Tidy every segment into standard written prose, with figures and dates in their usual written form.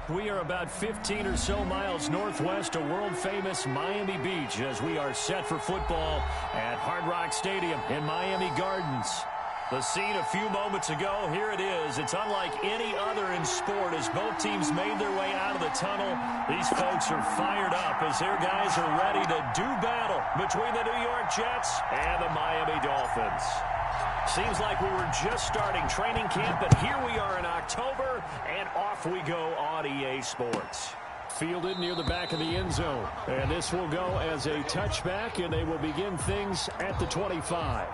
We are about 15 or so miles northwest of world-famous Miami Beach as we are set for football at Hard Rock Stadium in Miami Gardens. The scene a few moments ago, here it is. It's unlike any other in sport as both teams made their way out of the tunnel. These folks are fired up as their guys are ready to do battle between the New York Jets and the Miami Dolphins. Seems like we were just starting training camp, but here we are in October, and off we go on EA Sports. Fielded near the back of the end zone. And this will go as a touchback, and they will begin things at the 25.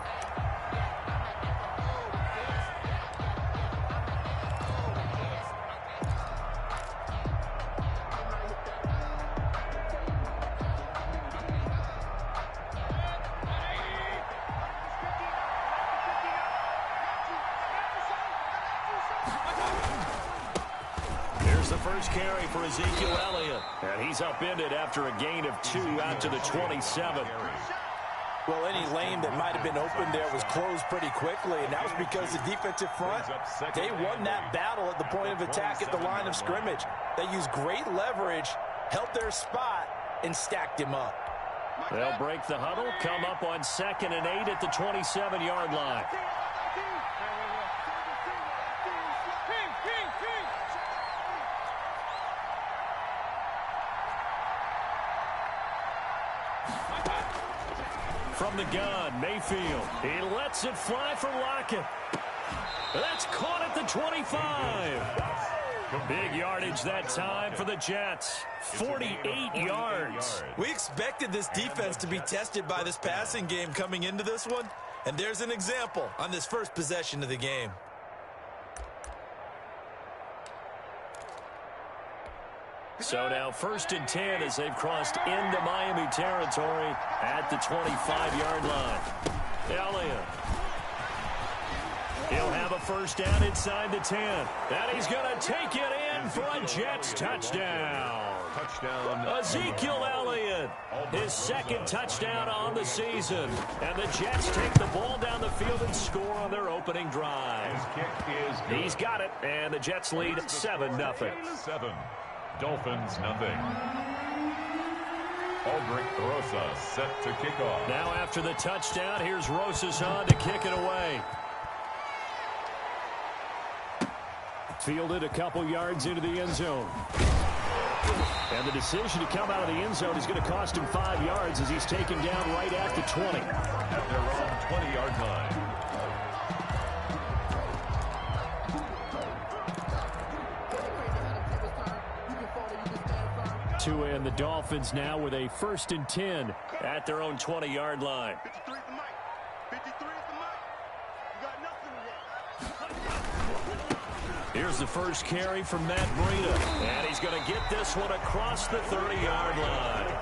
First carry for Ezekiel Elliott. And he's upended after a gain of 2 out to the 27. Well, any lane that might have been open there was closed pretty quickly, and that was because the defensive front, they won that battle at the point of attack at the line of scrimmage. They used great leverage, held their spot, and stacked him up. They'll break the huddle, come up on 2nd and 8 at the 27-yard line. From the gun, Mayfield. He lets it fly for Lockett. That's caught at the 25. Big yardage that time for the Jets. 48 yards. We expected this defense to be tested by this passing game coming into this one. And there's an example on this first possession of the game. So now 1st and 10 as they've crossed into Miami territory at the 25-yard line. Elliott. He'll have a first down inside the 10. And he's going to take it in for a Jets touchdown. Ezekiel Elliott, his 2nd touchdown on the season. And the Jets take the ball down the field and score on their opening drive. He's got it, and the Jets lead 7-0. Dolphins, nothing. Aldrich Rosa set to kick off. Now after the touchdown, here's Rosas on to kick it away. Fielded a couple yards into the end zone. And the decision to come out of the end zone is going to cost him 5 yards as he's taken down right at the 20. At their own 20-yard line. And the Dolphins now with a 1st and 10 at their own 20-yard line. 53 is the mic. 53 is the mic. You got nothing yet. Here's the first carry from Matt Breida. And he's going to get this one across the 30-yard line.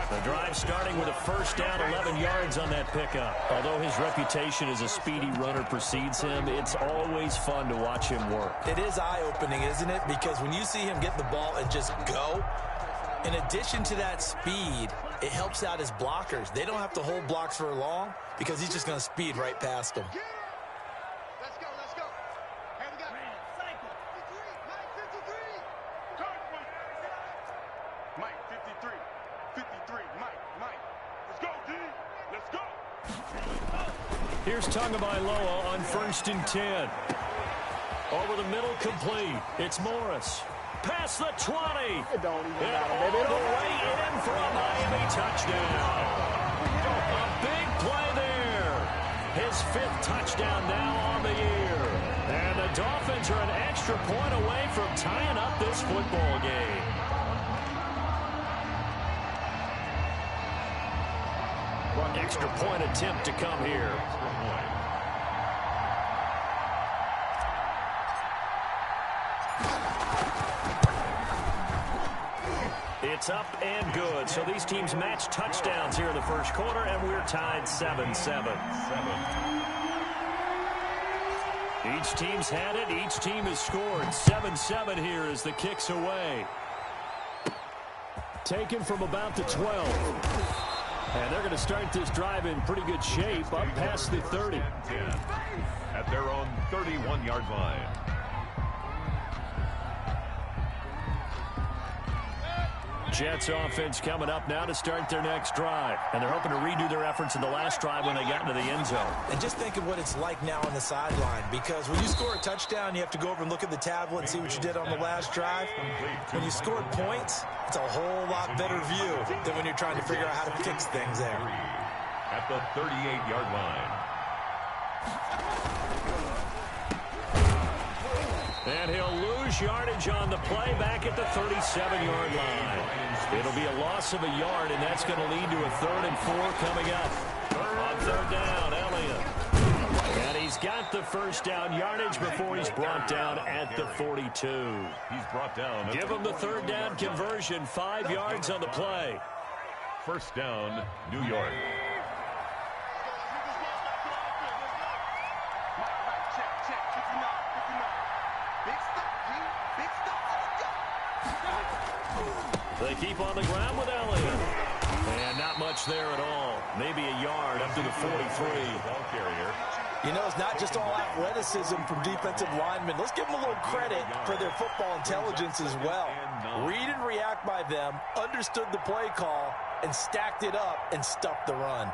The drive starting with a first down, 11 yards on that pickup. Although his reputation as a speedy runner precedes him, it's always fun to watch him work. It is eye-opening, isn't it? Because when you see him get the ball and just go, in addition to that speed, it helps out his blockers. They don't have to hold blocks for long because he's just going to speed right past them. Let's go, let's go. Hey, we got cycle. 53, Mike 53. Mike 53. 53, Mike. Let's go, D. Let's go. Here's Tagovailoa on 1st and 10. Over the middle, complete. It's Morris. Past the 20. It don't even and matter, all baby. the way in for a Miami touchdown. A big play there. His 5th touchdown now on the year. And the Dolphins are an extra point away from tying up this football game. Extra point attempt to come here. It's up and good. So these teams match touchdowns here in the first quarter, and we're tied 7-7. Each team's had it. Each team has scored. 7-7 here as the kick's away. Taken from about the 12. And they're going to start this drive in pretty good shape up past the 30. At their own 31-yard line. Jets offense coming up now to start their next drive. And they're hoping to redo their efforts in the last drive when they got into the end zone. And just think of what it's like now on the sideline, because when you score a touchdown, you have to go over and look at the tablet and see what you did on the last drive. When you scored points, it's a whole lot better view than when you're trying to figure out how to fix things there. At the 38-yard line. And he'll lose yardage on the play back at the 37-yard line. It'll be a loss of a yard, and that's going to lead to a 3rd and 4 coming up. On 3rd down, Elliott. And he's got the first down yardage before he's brought down at the 42. He's brought down. Give him the 3rd down conversion, 5 yards on the play. 1st down, New York. They keep on the ground with Elliott. And not much there at all. Maybe a yard up to the 43. Ball carrier. You know, it's not just all athleticism from defensive linemen. Let's give them a little credit for their football intelligence as well. Read and react by them, understood the play call, and stacked it up and stuffed the run.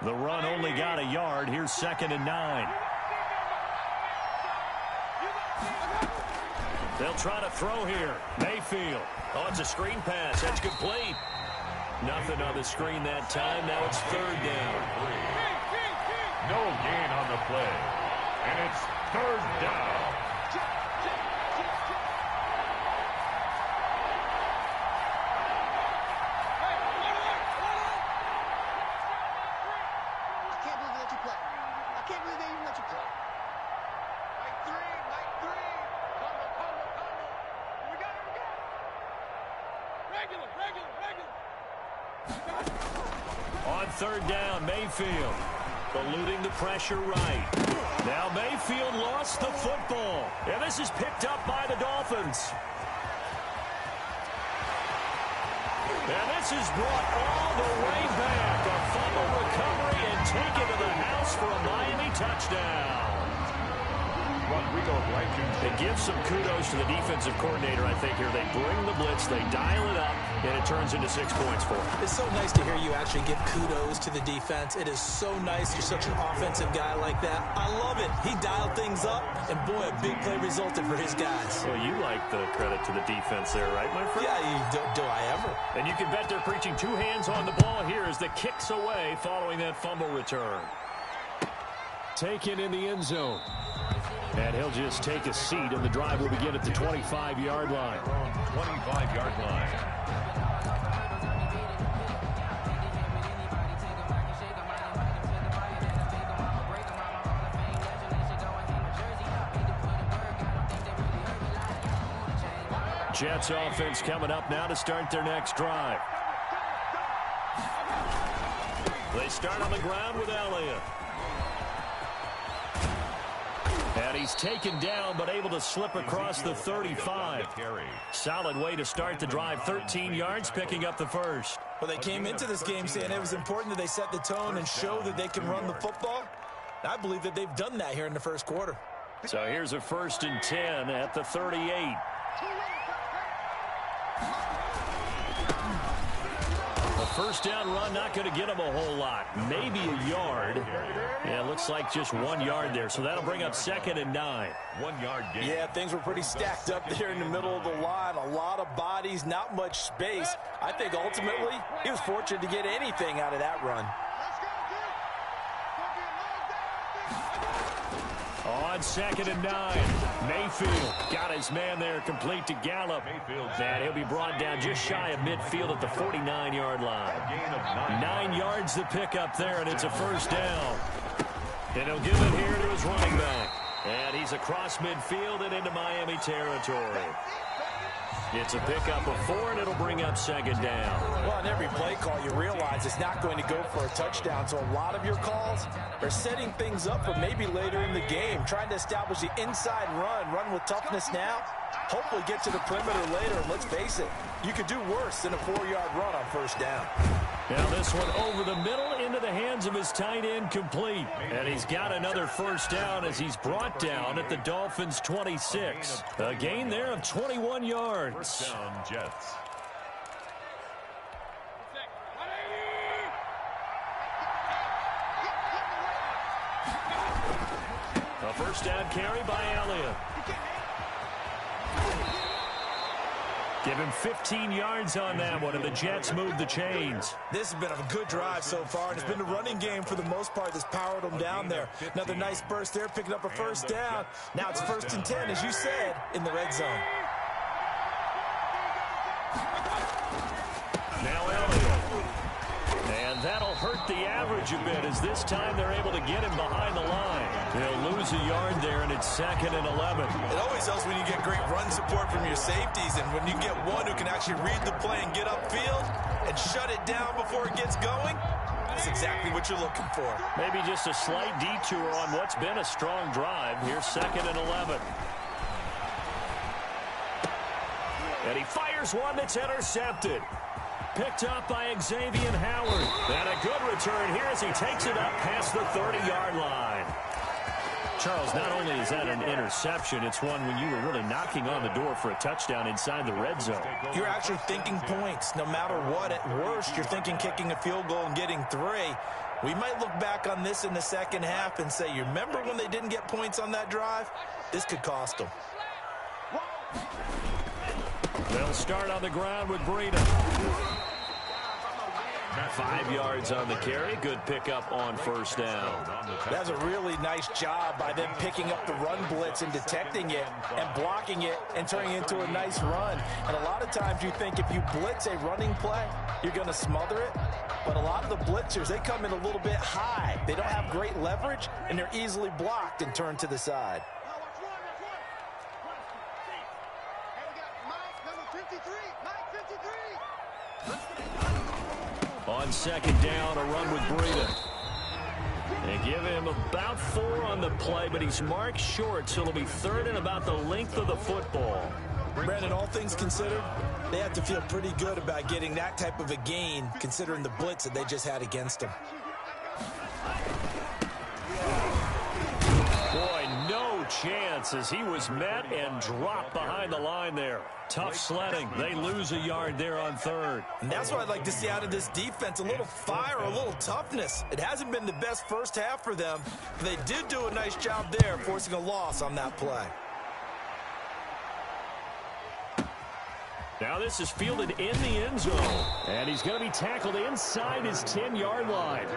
The run only got a yard. Here's 2nd and 9. They'll try to throw here. Mayfield. Oh, it's a screen pass. That's complete. Nothing on the screen that time. Now it's 3rd down. No gain on the play. And it's 3rd down. On 3rd down, Mayfield eluding the pressure right. Now Mayfield lost the football. And this is picked up by the Dolphins. And this is brought all the way back. A fumble recovery and taken to the house for a Miami touchdown. It gives some kudos to the defensive coordinator, I think, here. They bring the blitz, they dial it up, and it turns into 6 points for them. It's so nice to hear you actually give kudos to the defense. It is so nice. You're such an offensive guy like that. I love it. He dialed things up, and boy, a big play resulted for his guys. Well, you like the credit to the defense there, right, my friend? Yeah, do I ever? And you can bet they're preaching 2 hands on the ball here as the kick's away following that fumble return. Taken in the end zone. And he'll just take a seat, and the drive will begin at the 25-yard line. 25-yard line. Jets offense coming up now to start their next drive. They start on the ground with Elliott. And he's taken down, but able to slip across the 35. Solid way to start the drive. 13 yards, picking up the first. Well, they came into this game saying it was important that they set the tone and show that they can run the football. I believe that they've done that here in the first quarter. So here's a 1st and 10 at the 38. A 1st down run, not going to get him a whole lot. Maybe a yard. Yeah, looks like just 1 yard there. So that'll bring up 2nd and 9. 1 yard gain. Yeah, things were pretty stacked up there in the middle of the line. A lot of bodies, not much space. I think ultimately he was fortunate to get anything out of that run. On 2nd and 9, Mayfield got his man there, complete to Gallup. And he'll be brought down just shy of midfield at the 49-yard line. 9 yards to pick up there, and it's a 1st down. And he'll give it here to his running back. And he's across midfield and into Miami territory. It's a pickup of 4, and it'll bring up 2nd down. Well, on every play call, you realize it's not going to go for a touchdown. So a lot of your calls are setting things up for maybe later in the game, trying to establish the inside run with toughness now, hopefully get to the perimeter later. And let's face it, you could do worse than a 4-yard run on 1st down. Now this one over the middle into the hands of his tight end, complete. And he's got another first down as he's brought down at the Dolphins' 26. A gain there of 21 yards. First down, Jets. A first down carry by Elliott. Give him 15 yards on that one, and the Jets move the chains. This has been a good drive so far, and it's been the running game for the most part that's powered them down there. Another nice burst there, picking up a first down. Now it's 1st and 10, as you said, in the red zone. Now Elliott. And that'll hurt the average a bit, as this time they're able to get him behind the line. They'll lose a yard there, and it's 2nd and 11. It always helps when you get great run support from your safeties, and when you get one who can actually read the play and get upfield and shut it down before it gets going, that's exactly what you're looking for. Maybe just a slight detour on what's been a strong drive. Here's 2nd and 11. And he fires one that's intercepted. Picked up by Xavier Howard. And a good return here as he takes it up past the 30-yard line. Charles, not only is that an interception, it's one when you were really knocking on the door for a touchdown inside the red zone. You're actually thinking points. No matter what, at worst, you're thinking kicking a field goal and getting 3. We might look back on this in the second half and say, you remember when they didn't get points on that drive? This could cost them. They'll start on the ground with Breida. 5 yards on the carry. Good pickup on first down. That's a really nice job by them picking up the run blitz and detecting it and blocking it and turning it into a nice run. And a lot of times you think if you blitz a running play, you're going to smother it. But a lot of the blitzers, they come in a little bit high. They don't have great leverage, and they're easily blocked and turned to the side. On second down, a run with Breida. They give him about 4 on the play, but he's marked short, so it'll be 3rd and about the length of the football. Brandon, all things considered, they have to feel pretty good about getting that type of a gain, considering the blitz that they just had against them. Boy, no chance as he was met and dropped behind the line there. Tough sledding. They lose a yard there on 3rd. And that's what I'd like to see out of this defense, a little fire, a little toughness. It hasn't been the best first half for them, but they did do a nice job there, forcing a loss on that play. Now this is fielded in the end zone, and he's going to be tackled inside his 10-yard line.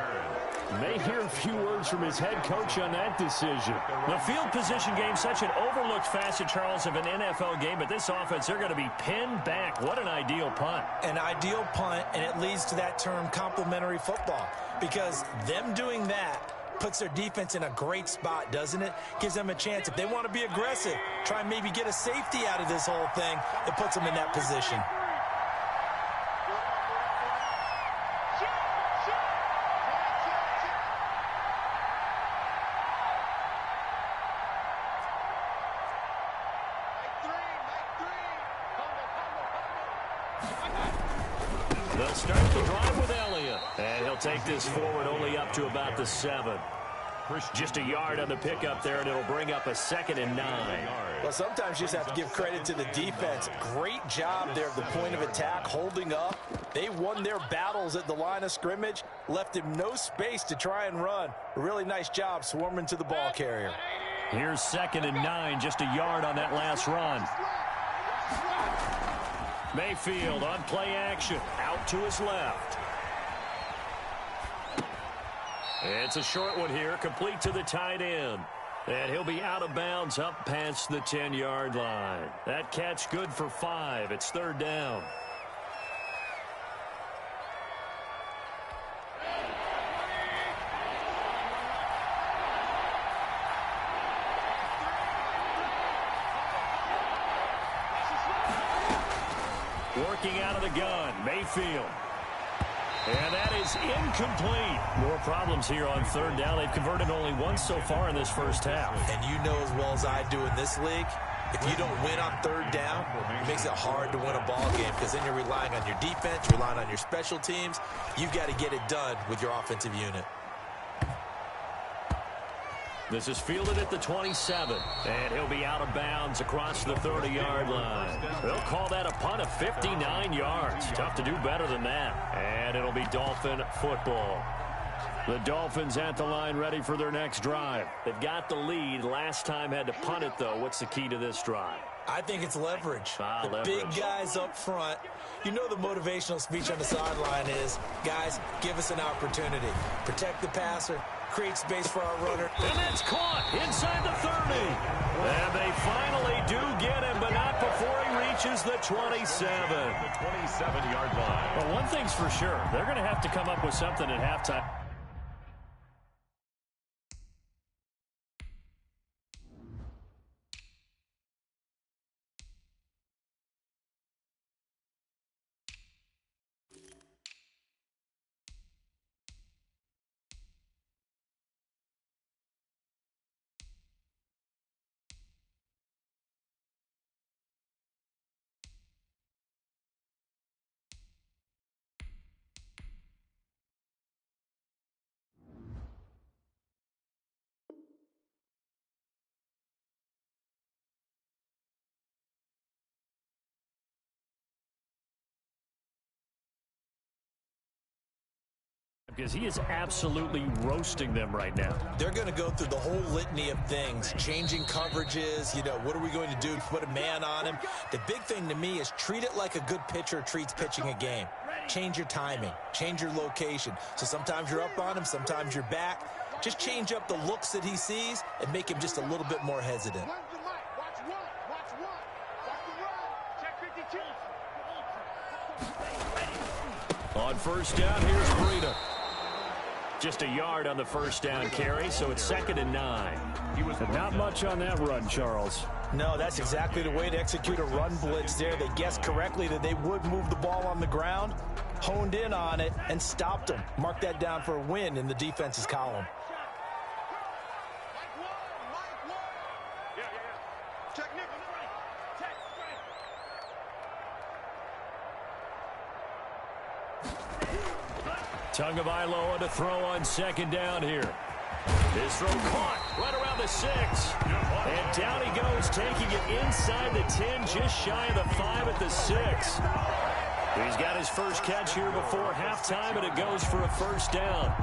May hear a few words from his head coach on that decision. The field position game, such an overlooked facet, Charles, of an NFL game, but this offense, they're going to be pinned back. What an ideal punt. An ideal punt, and it leads to that term complementary football, because them doing that puts their defense in a great spot, doesn't it? Gives them a chance. If they want to be aggressive, try and maybe get a safety out of this whole thing, it puts them in that position. They'll start the drive with Elliott. And he'll take this forward only up to about the 7. Just a yard on the pickup there, and it'll bring up a 2nd and 9. Well, sometimes you just have to give credit to the defense. Great job there at the point of attack, holding up. They won their battles at the line of scrimmage, left him no space to try and run. A really nice job swarming to the ball carrier. Here's 2nd and 9, just a yard on that last run. Mayfield on play action, out to his left. It's a short one here, complete to the tight end. And he'll be out of bounds up past the 10-yard line. That catch good for 5. It's 3rd down. Working out of the gun, Mayfield. And that is incomplete. More problems here on 3rd down. They've converted only once so far in this first half. And you know as well as I do in this league, If you don't win on third down, it makes it hard to win a ball game because then you're relying on your defense, you're relying on your special teams. You've got to get it done with your offensive unit. This is fielded at the 27, and he'll be out of bounds across the 30-yard line. They'll call that a punt of 59 yards. Tough to do better than that. And it'll be Dolphin football. The Dolphins at the line ready for their next drive. They've got the lead. Last time had to punt it, though. What's the key to this drive? I think it's leverage. Leverage. Big guys up front. You know the motivational speech on the sideline is, guys, give us an opportunity. Protect the passer. Create space for our runner. And that's caught inside the 30. And they finally do get him, but not before he reaches the 27. The 27-yard line. Well, one thing's for sure. They're going to have to come up with something at halftime. Because he is absolutely roasting them right now. They're going to go through the whole litany of things, changing coverages, what are we going to do to put a man on him? The big thing to me is treat it like a good pitcher treats pitching a game. Change your timing, change your location. So sometimes you're up on him, sometimes you're back. Just change up the looks that he sees and make him just a little bit more hesitant. On first down, here's Breida. Just a yard on the first down carry, so it's 2nd and 9. Not much on that run, Charles. No, that's exactly the way to execute a run blitz there. They guessed correctly that they would move the ball on the ground, honed in on it, and stopped them. Mark that down for a win in the defense's column. Tagovailoa to throw on 2nd down here. His throw caught right around the 6. And down he goes, taking it inside the 10, just shy of the 5 at the 6. He's got his first catch here before halftime, and it goes for a first down.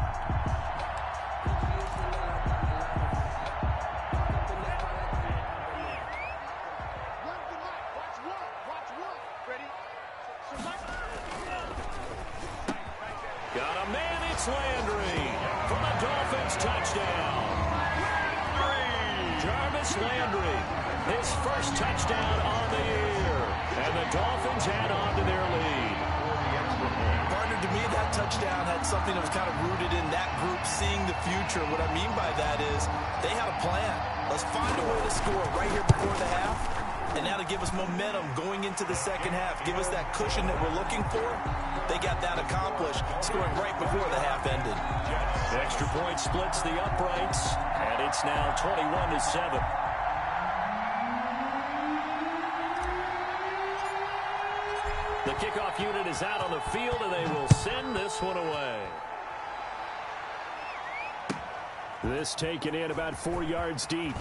Landry for the Dolphins touchdown. Jarvis Landry, his first touchdown on the year. And the Dolphins add on to their lead. Partner, to me, that touchdown had something that was kind of rooted in that group seeing the future. What I mean by that is they had a plan. Let's find a way to score right here before the half. And now to give us momentum going into the second half, give us that cushion that we're looking for. They got that accomplished, scoring right before the half ended. The extra point splits the uprights, and it's now 21-7. The kickoff unit is out on the field, and they will send this one away. This taken in about 4 yards deep.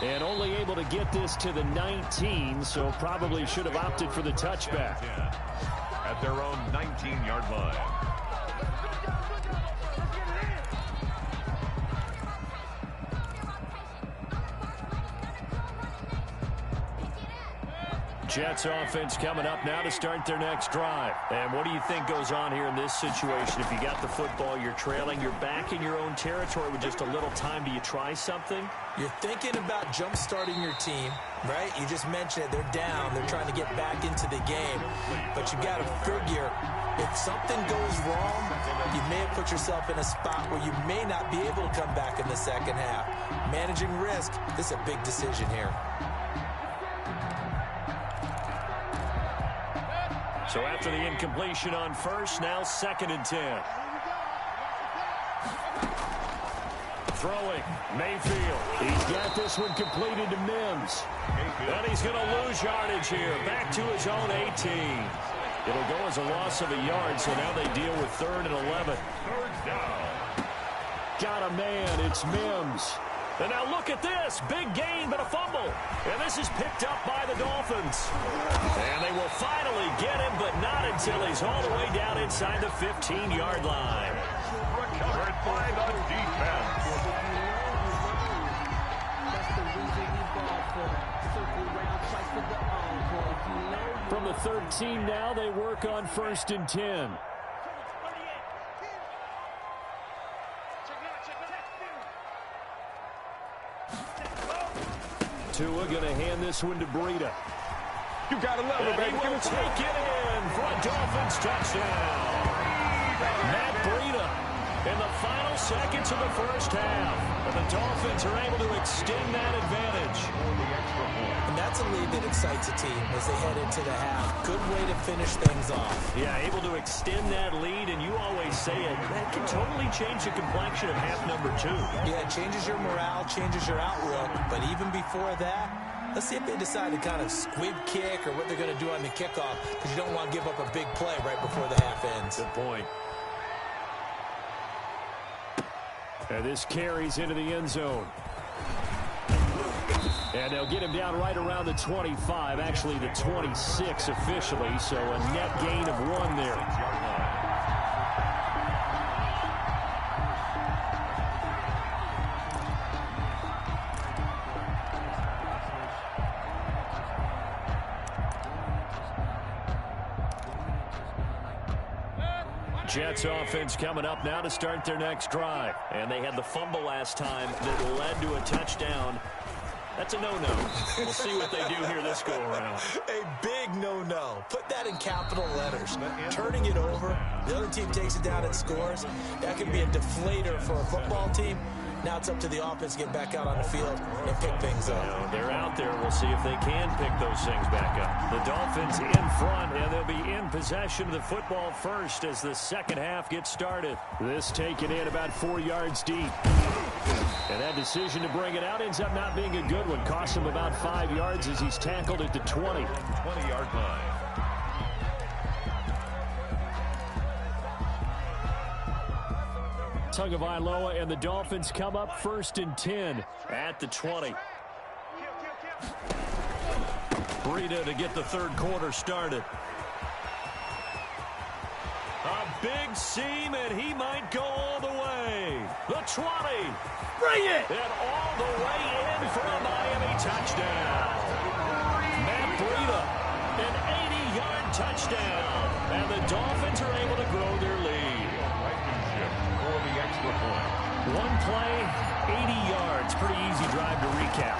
And only able to get this to the 19, so probably should have opted for the touchback. At their own 19-yard line. Jets offense coming up now to start their next drive. And what do you think goes on here in this situation? If you got the football, you're trailing, you're back in your own territory with just a little time. Do you try something? You're thinking about jump-starting your team, right? You just mentioned it. They're down. They're trying to get back into the game. But you got to figure, if something goes wrong, you may have put yourself in a spot where you may not be able to come back in the second half. Managing risk, this is a big decision here. So after the incompletion on first, now 2nd and 10. throwing. Mayfield. He's got this one completed to Mims. And he's going to lose yardage here. Back to his own 18. It'll go as a loss of a yard, so now they deal with 3rd and 11. Third down. Got a man. It's Mims. And now look at this. Big gain, but a fumble. And this is picked up by the Dolphins. And they will finally get him, but not until he's all the way down inside the 15-yard line. Recovered by the defense. From the 13 now, they work on 1st and 10. Tua going to hand this one to Breida. You got to love it, baby. He will take it in for a Dolphins touchdown. Matt Breida in the final seconds of the first half. And the Dolphins are able to extend that advantage. And that's a lead that excites a team as they head into the half. Good way to finish things off. Yeah, able to extend that lead, and you always say it, that can totally change the complexion of half number 2. Yeah, it changes your morale, changes your outlook. But even before that, let's see if they decide to kind of squib kick or what they're going to do on the kickoff, because you don't want to give up a big play right before the half ends. Good point. And this carries into the end zone. And they'll get him down right around the 25, actually the 26 officially, so a net gain of 1 there. Jets offense coming up now to start their next drive. And they had the fumble last time that led to a touchdown. That's a no-no. We'll see what they do here this go-around. A big no-no. Put that in capital letters. Turning it over, the other team takes it down and scores. That could be a deflator for a football team. Now it's up to the offense to get back out on the field and pick things up. They're out there. We'll see if they can pick those things back up. The Dolphins in front, and they'll be in possession of the football first as the second half gets started. This taken in about 4 yards deep. And that decision to bring it out ends up not being a good one. Costs him about 5 yards as he's tackled at the 20. 20-yard line. Tagovailoa and the Dolphins come up 1st and 10 at the 20. Breida to get the third quarter started. A big seam, and he might go all the way. The 20. Bring it! And all the way in for a Miami touchdown. Matt Breida, an 80-yard touchdown. And the Dolphins are able to grow their lead. For the extra point. One play, 80 yards. Pretty easy drive to recap.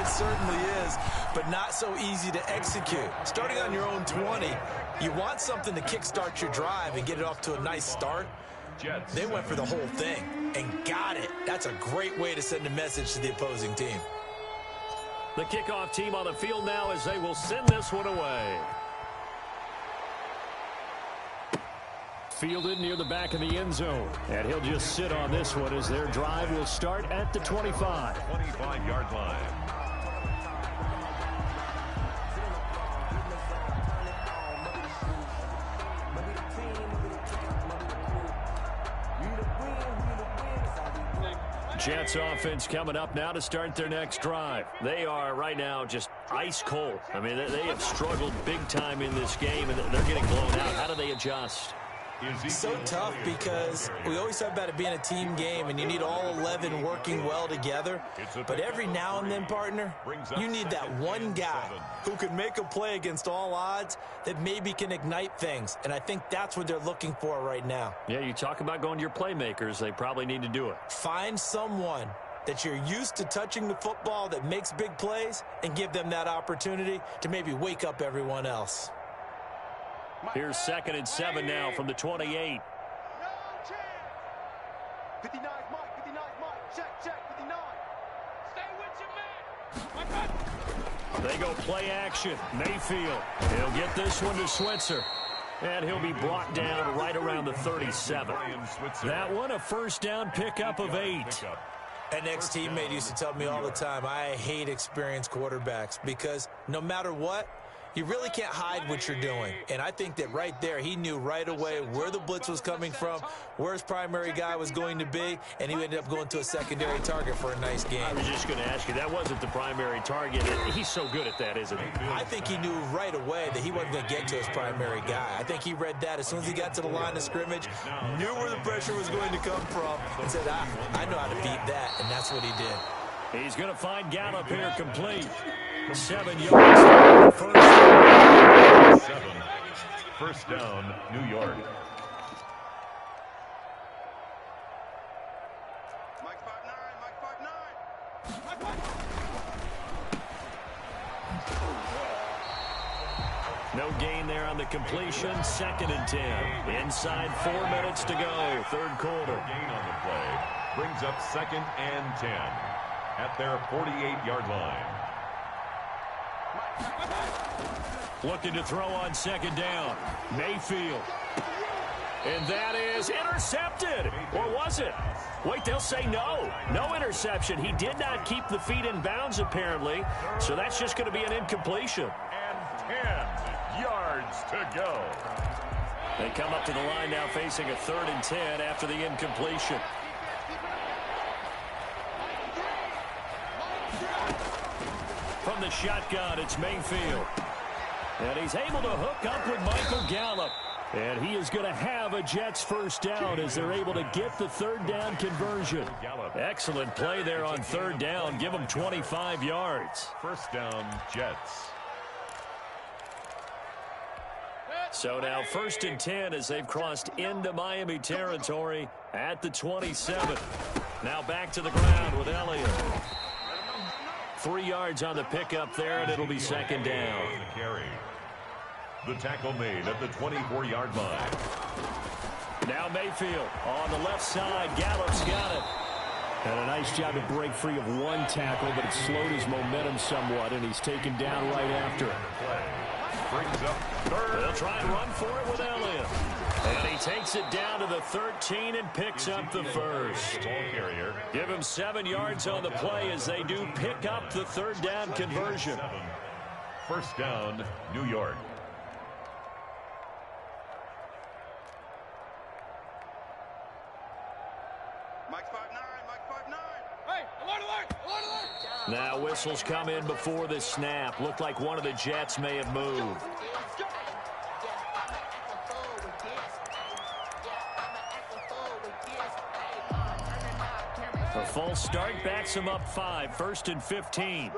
It certainly is, but not so easy to execute. Starting on your own 20, you want something to kickstart your drive and get it off to a nice start. They went for the whole thing and got it. That's a great way to send a message to the opposing team. The kickoff team on the field now as they will send this one away. Fielded near the back of the end zone. And he'll just sit on this one as their drive will start at the 25. 25-yard line. Jets offense coming up now to start their next drive. They are right now just ice cold. I mean, they have struggled big time in this game, and they're getting blown out. How do they adjust? So tough because we always talk about it being a team game and you need all 11 working well together. But every now and then, partner, you need that one guy who can make a play against all odds that maybe can ignite things. And I think that's what they're looking for right now. Yeah, you talk about going to your playmakers. They probably need to do it. Find someone that you're used to touching the football that makes big plays and give them that opportunity to maybe wake up everyone else. Here's 2nd and 7 now from the 28. 59, Mike. 59, Mike. Check, 59. Stay with your man. They go play action. Mayfield. He'll get this one to Switzer. And he'll be brought down right around the 37. That one a first down pickup of 8. An ex-teammate used to tell me all the time, I hate experienced quarterbacks because no matter what, you really can't hide what you're doing. And I think that right there, he knew right away where the blitz was coming from, where his primary guy was going to be, and he ended up going to a secondary target for a nice game. I was just going to ask you, that wasn't the primary target. He's so good at that, isn't he? I think he knew right away that he wasn't going to get to his primary guy. I think he read that as soon as he got to the line of scrimmage, knew where the pressure was going to come from, and said, I know how to beat that, and that's what he did. He's going to find Gallup here complete. 7 yards. First down, New York. Mike 5'9", Mike 5'9". No gain there on the completion. 2nd and 10. Inside 4 minutes to go. Third quarter. Gain on the play brings up 2nd and 10 at their 48-yard line. Looking to throw on 2nd down. Mayfield. And that is intercepted. Or was it? Wait, they'll say no. No interception. He did not keep the feet in bounds, apparently. So that's just going to be an incompletion. And 10 yards to go. They come up to the line now facing a 3rd and 10 after the incompletion. From the shotgun, it's Mayfield. And he's able to hook up with Michael Gallup. And he is going to have a Jets first down as they're able to get the 3rd down conversion. Excellent play there on 3rd down. Give them 25 yards. First down, Jets. So now 1st and 10 as they've crossed into Miami territory at the 27. Now back to the ground with Elliott. 3 yards on the pickup there, and it'll be 2nd down. The tackle made at the 24-yard line. Now Mayfield on the left side. Gallup's got it. And a nice job to break free of one tackle, but it slowed his momentum somewhat, and he's taken down right after it. Brings up 3rd. They'll try and run for it with Elliott. And he takes it down to the 13 and picks up the first. Ball carrier. Give him 7 yards on the play as they do pick up the 3rd down conversion. First down, New York. Mike 5'9", Mike 5'9". Hey, alert, alert, alert, alert. Now whistles come in before the snap. Looked like one of the Jets may have moved. A false start backs him up 5. 1st and 15.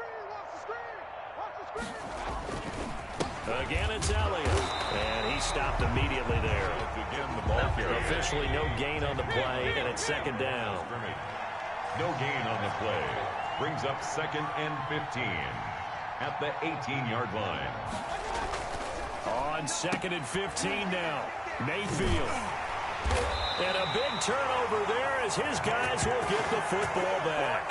Again, it's Elliott. And he stopped immediately there. Again, the ball carrier. Officially no gain on the play, and it's 2nd down. No gain on the play. Brings up 2nd and 15 at the 18-yard line. On 2nd and 15 now. Mayfield. And a big turnover there as his guys will get the football back.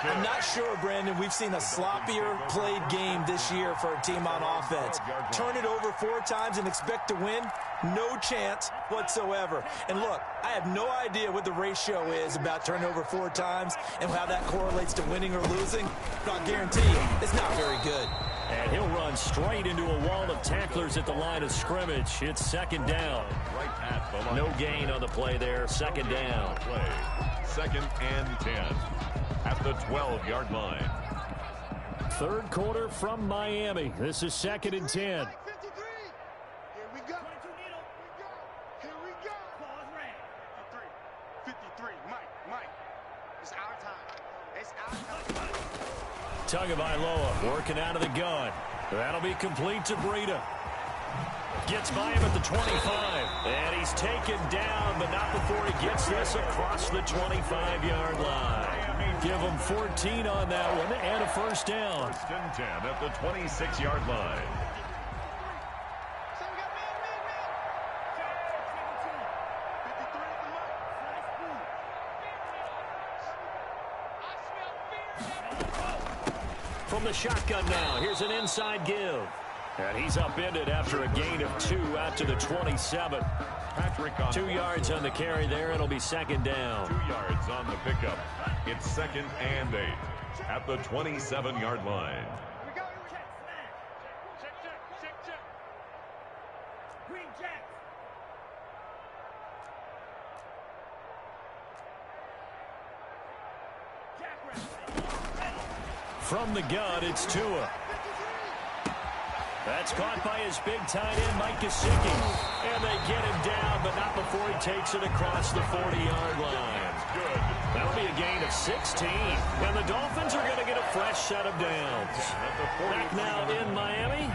I'm not sure, Brandon, we've seen a sloppier played game this year for a team on offense. Turn it over 4 times and expect to win? No chance whatsoever. And look, I have no idea what the ratio is about turning over 4 times and how that correlates to winning or losing. But I'll guarantee you, it's not very good. And he'll run straight into a wall of tacklers at the line of scrimmage. It's 2nd down. No gain on the play there. 2nd down. 2nd and 10 at the 12-yard line. 3rd quarter from Miami. This is 2nd and 10. 53. Here we go. Here we go. 53. Mike. It's our time. It's our time. Tagovailoa working out of the gun. That'll be complete to Breida. Gets by him at the 25. And he's taken down, but not before he gets this across the 25-yard line. Give him 14 on that one and a first down. 1st and 10 at the 26-yard line. From the shotgun now, here's an inside give. And he's upended after a gain of 2 out to the 27. 2 yards on the carry there. It'll be second down. 2 yards on the pickup. It's 2nd and 8 at the 27-yard line. From the gun, it's Tua. That's caught by his big tight end, Mike Gesicki. And they get him down, but not before he takes it across the 40-yard line. That'll be a gain of 16. And the Dolphins are going to get a fresh set of downs. Back now in Miami.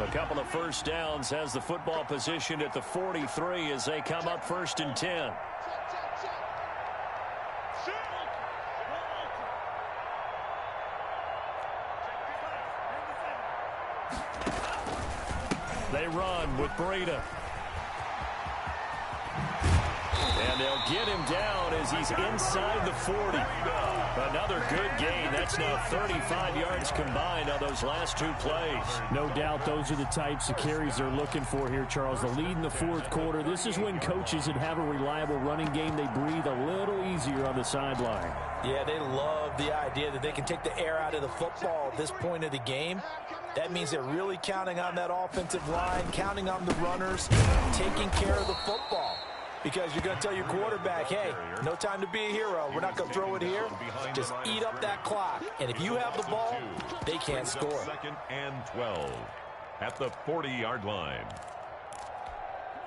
A couple of first downs has the football positioned at the 43 as they come up 1st and 10. They run with Breida. And they'll get him down as he's inside the 40. Another good gain. That's now 35 yards combined on those last 2 plays. No doubt those are the types of carries they're looking for here, Charles. The lead in the 4th quarter. This is when coaches that have a reliable running game, they breathe a little easier on the sideline. Yeah, they love the idea that they can take the air out of the football at this point of the game. That means they're really counting on that offensive line, counting on the runners, taking care of the football. Because you're going to tell your quarterback, hey, no time to be a hero. We're not going to throw it here. Just eat up that clock. And if you have the ball, they can't score. 2nd and 12 at the 40-yard line.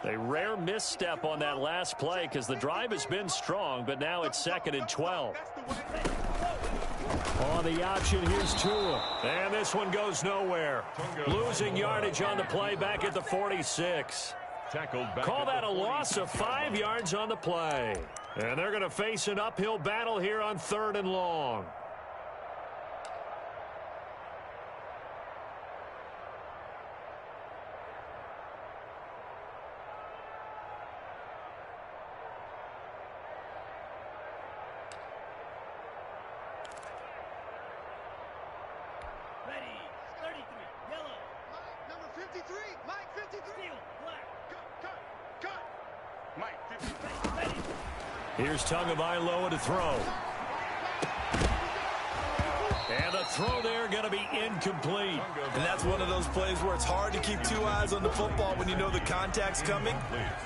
A rare misstep on that last play because the drive has been strong, but now it's 2nd and 12. On the option, here's Tua. And this one goes nowhere. Losing yardage on the play back at the 46. Call that a loss of 5 yards on the play. And they're going to face an uphill battle here on 3rd and long. Here's Tagovailoa to throw. And the throw there going to be incomplete. And that's one of those plays where it's hard to keep 2 eyes on the football when you know the contact's coming,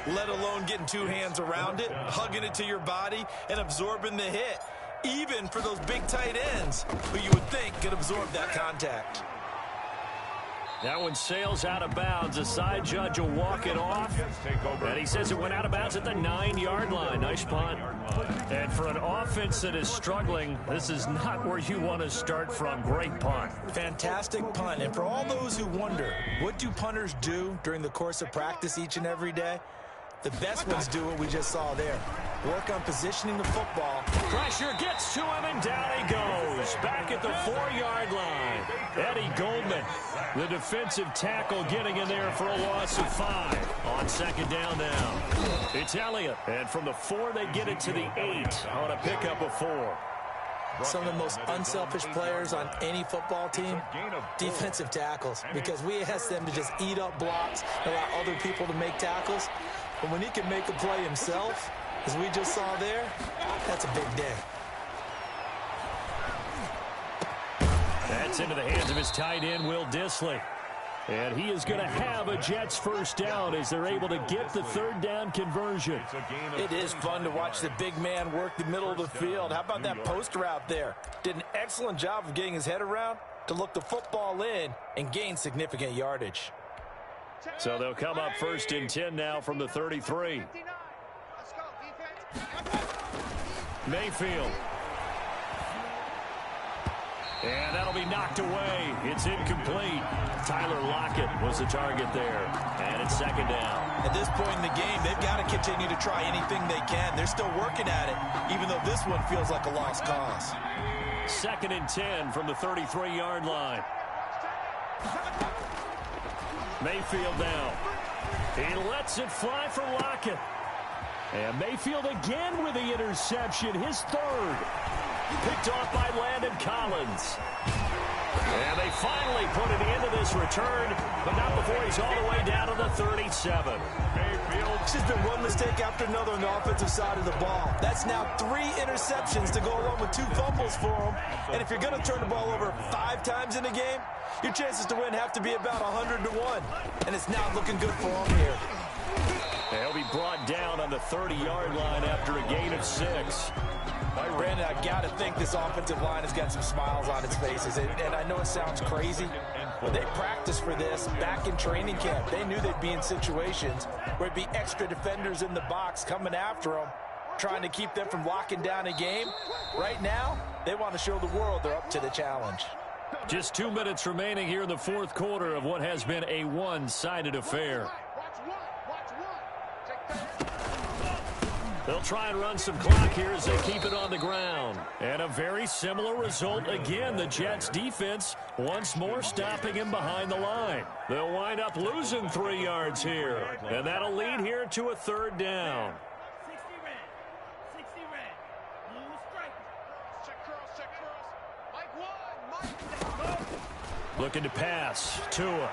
let alone getting 2 hands around it, hugging it to your body, and absorbing the hit. Even for those big tight ends who you would think could absorb that contact. That one sails out of bounds. The side judge will walk it off. And he says it went out of bounds at the 9-yard line. Nice punt. And for an offense that is struggling, this is not where you want to start from. Great punt. Fantastic punt. And for all those who wonder, what do punters do during the course of practice each and every day? The best ones do what we just saw there. Work on positioning the football. Pressure gets to him, and down he goes. Back at the 4-yard line. Eddie Goldman, the defensive tackle, getting in there for a loss of 5. On 2nd down now. It's Elliott. And from the 4, they get it to the 8 on a pickup of 4. Some of the most unselfish players on any football team, defensive tackles, because we ask them to just eat up blocks, allow other people to make tackles. But when he can make a play himself, as we just saw there, that's a big day. That's into the hands of his tight end, Will Dissly. And he is going to have a Jets first down as they're able to get the 3rd down conversion. It is fun to watch the big man work the middle of the field. How about that post route there? Did an excellent job of getting his head around to look the football in and gain significant yardage. So they'll come up 1st and 10 now from the 33. Mayfield. And that'll be knocked away. It's incomplete. Tyler Lockett was the target there. And it's 2nd down. At this point in the game, they've got to continue to try anything they can. They're still working at it, even though this one feels like a lost cause. 2nd and 10 from the 33-yard line. Mayfield now. He lets it fly for Lockett. And Mayfield again with the interception, his 3rd. Picked off by Landon Collins. And they finally put it into this return, but not before he's all the way down to the 37. It's just been one mistake after another on the offensive side of the ball. That's now 3 interceptions to go along with 2 fumbles for him. And if you're going to turn the ball over 5 times in a game, your chances to win have to be about 100 to 1. And it's not looking good for him here. He'll be brought down on the 30-yard line after a gain of 6. Brandon, I got to think this offensive line has got some smiles on its faces. And I know it sounds crazy, but they practiced for this back in training camp. They knew they'd be in situations where it'd be extra defenders in the box coming after them, trying to keep them from locking down a game. Right now, they want to show the world they're up to the challenge. Just 2 minutes remaining here in the fourth quarter of what has been a one-sided affair. They'll try and run some clock here as they keep it on the ground. And a very similar result again. The Jets defense once more stopping him behind the line. They'll wind up losing 3 yards here. And that'll lead here to a 3rd down. 60 red. 60 red. Blue strike. Check cross, check cross. Mike 1, Mike. Looking to pass. Tua.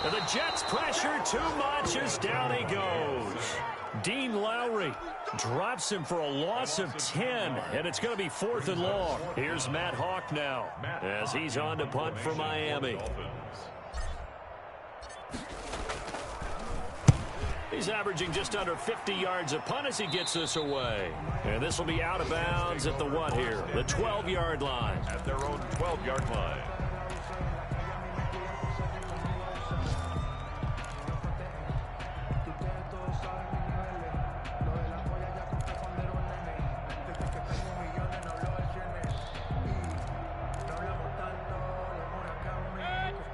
And the Jets pressure too much as down he goes. Dean Lowry drops him for a loss of 10, and it's going to be 4th and long. Here's Matt Hawk now as he's on to punt for Miami. He's averaging just under 50 yards a punt as he gets this away. And this will be out of bounds at the what here? The 12-yard line. At their own 12-yard line.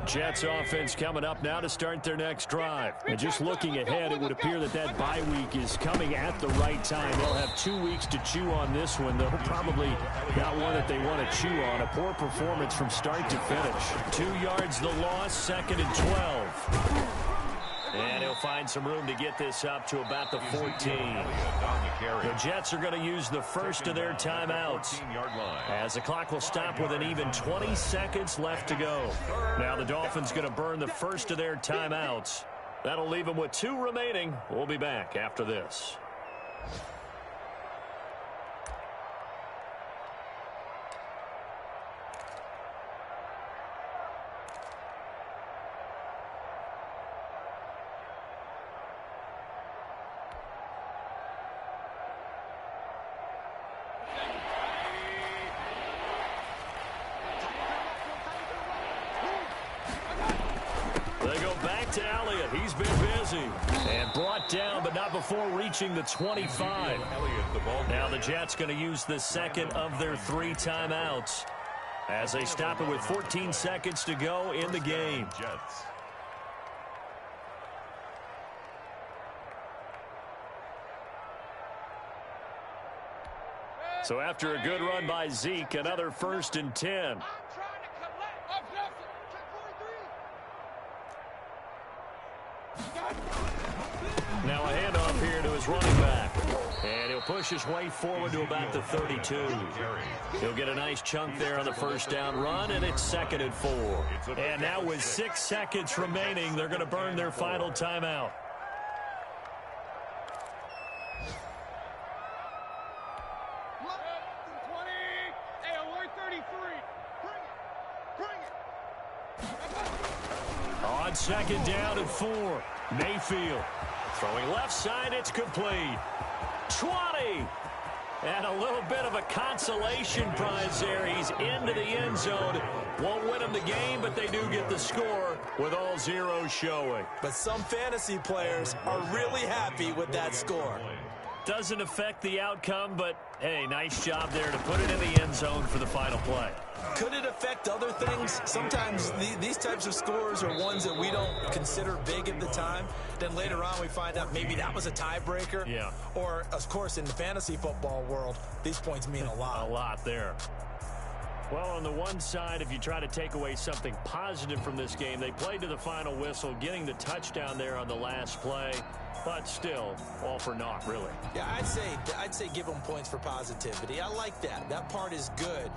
Jets offense coming up now to start their next drive. And just looking ahead, it would appear that that bye week is coming at the right time. They'll have 2 weeks to chew on this one. They'll probably not one that they want to chew on. A poor performance from start to finish. 2 yards the loss, 2nd and 12. And he'll find some room to get this up to about the 14. The Jets are going to use the first of their timeouts as the clock will stop with an even 20 seconds left to go. Now the Dolphins going to burn the first of their timeouts. That'll leave them with 2 remaining. We'll be back after this. He's been busy and brought down, but not before reaching the 25. Now the Jets going to use the second of their 3 timeouts as they stop it with 14 seconds to go in the game. So after a good run by Zeke, another 1st and 10. Now a handoff here to his running back. And he'll push his way forward to about the 32. He'll get a nice chunk there on the first down run, and it's 2nd and 4. And now with 6 seconds remaining, they're going to burn their final timeout. On 2nd down and 4, Mayfield throwing left side, it's complete. 20. And a little bit of a consolation prize there. He's into the end zone. Won't win them the game, but they do get the score with all zeros showing. But some fantasy players are really happy with that score. Doesn't affect the outcome, but, hey, nice job there to put it in the end zone for the final play. Could it affect other things? Sometimes these types of scores are ones that we don't consider big at the time. Then later on we find out maybe that was a tiebreaker. Yeah. Or, of course, in the fantasy football world, these points mean a lot. A lot there. Well, on the one side, if you try to take away something positive from this game, they played to the final whistle, getting the touchdown there on the last play. But still, all for naught, really. Yeah, I'd say give them points for positivity. I like that. That part is good.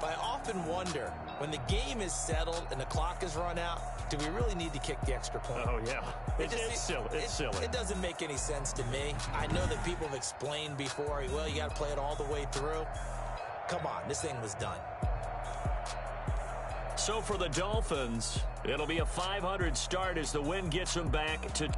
But I often wonder, when the game is settled and the clock is run out, do we really need to kick the extra point? Oh, yeah. It's silly. It's silly. It doesn't make any sense to me. I know that people have explained before, well, you got to play it all the way through. Come on, this thing was done. So for the Dolphins, it'll be a 500 start as the win gets them back to